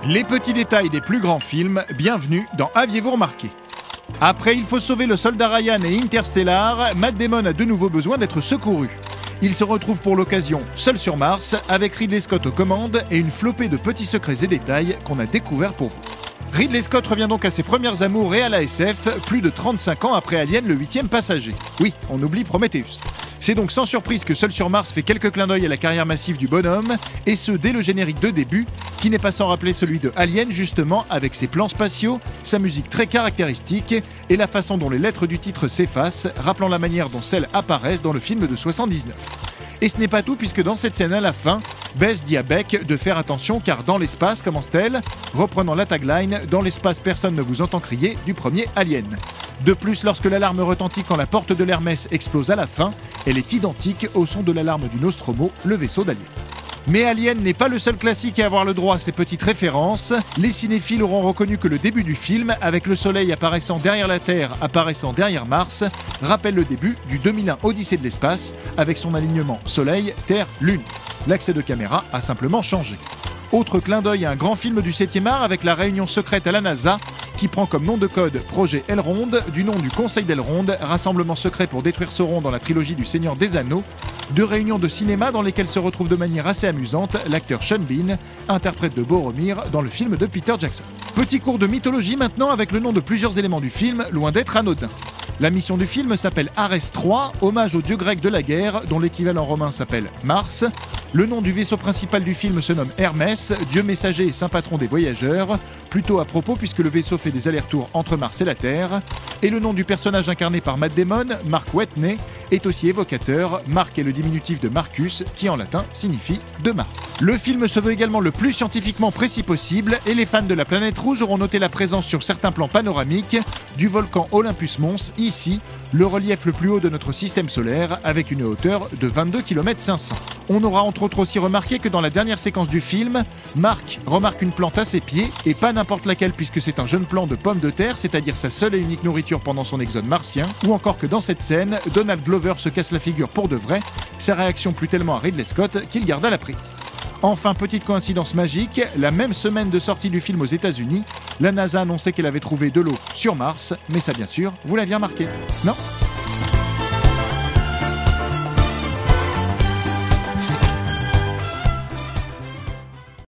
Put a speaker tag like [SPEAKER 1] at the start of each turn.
[SPEAKER 1] Les petits détails des plus grands films, bienvenue dans Aviez-vous remarqué? Après Il faut sauver le soldat Ryan et Interstellar, Matt Damon a de nouveau besoin d'être secouru. Il se retrouve pour l'occasion seul sur Mars, avec Ridley Scott aux commandes et une flopée de petits secrets et détails qu'on a découverts pour vous. Ridley Scott revient donc à ses premières amours et à la SF, plus de 35 ans après Alien, le 8e passager. Oui, on oublie Prometheus. C'est donc sans surprise que Seul sur Mars fait quelques clins d'œil à la carrière massive du bonhomme, et ce dès le générique de début, qui n'est pas sans rappeler celui de Alien justement, avec ses plans spatiaux, sa musique très caractéristique, et la façon dont les lettres du titre s'effacent, rappelant la manière dont celles apparaissent dans le film de 79. Et ce n'est pas tout, puisque dans cette scène à la fin, Bess dit à Beck de faire attention car dans l'espace, commence-t-elle, reprenant la tagline « Dans l'espace, personne ne vous entend crier » du premier Alien. De plus, lorsque l'alarme retentit quand la porte de l'Hermès explose à la fin, elle est identique au son de l'alarme du Nostromo, le vaisseau d'Alien. Mais Alien n'est pas le seul classique à avoir le droit à ces petites références. Les cinéphiles auront reconnu que le début du film, avec le Soleil apparaissant derrière la Terre, apparaissant derrière Mars, rappelle le début du 2001 Odyssée de l'espace, avec son alignement Soleil, Terre, Lune. L'accès de caméra a simplement changé. Autre clin d'œil à un grand film du 7e art avec la réunion secrète à la NASA, qui prend comme nom de code Projet Elrond, du nom du Conseil d'Elrond, rassemblement secret pour détruire Sauron dans la trilogie du Seigneur des Anneaux, deux réunions de cinéma dans lesquelles se retrouve de manière assez amusante l'acteur Sean Bean, interprète de Boromir dans le film de Peter Jackson. Petit cours de mythologie maintenant avec le nom de plusieurs éléments du film, loin d'être anodin. La mission du film s'appelle Arès III, hommage au dieu grec de la guerre, dont l'équivalent romain s'appelle Mars. Le nom du vaisseau principal du film se nomme Hermès, dieu messager et saint patron des voyageurs, plutôt à propos puisque le vaisseau fait des allers-retours entre Mars et la Terre. Et le nom du personnage incarné par Matt Damon, Mark Watney, est aussi évocateur. Mark est le diminutif de Marcus, qui en latin signifie de Mars. Le film se veut également le plus scientifiquement précis possible, et les fans de la planète rouge auront noté la présence sur certains plans panoramiques du volcan Olympus Mons, ici, le relief le plus haut de notre système solaire, avec une hauteur de 22,5 km. On aura entre autres aussi remarqué que dans la dernière séquence du film, Mark remarque une plante à ses pieds, et pas n'importe laquelle puisque c'est un jeune plant de pommes de terre, c'est-à-dire sa seule et unique nourriture pendant son exode martien, ou encore que dans cette scène, Donald Glover se casse la figure pour de vrai, sa réaction plut tellement à Ridley Scott qu'il garda la prise. Enfin, petite coïncidence magique, la même semaine de sortie du film aux États-Unis, la NASA annonçait qu'elle avait trouvé de l'eau sur Mars, mais ça bien sûr, vous l'aviez remarqué, non ?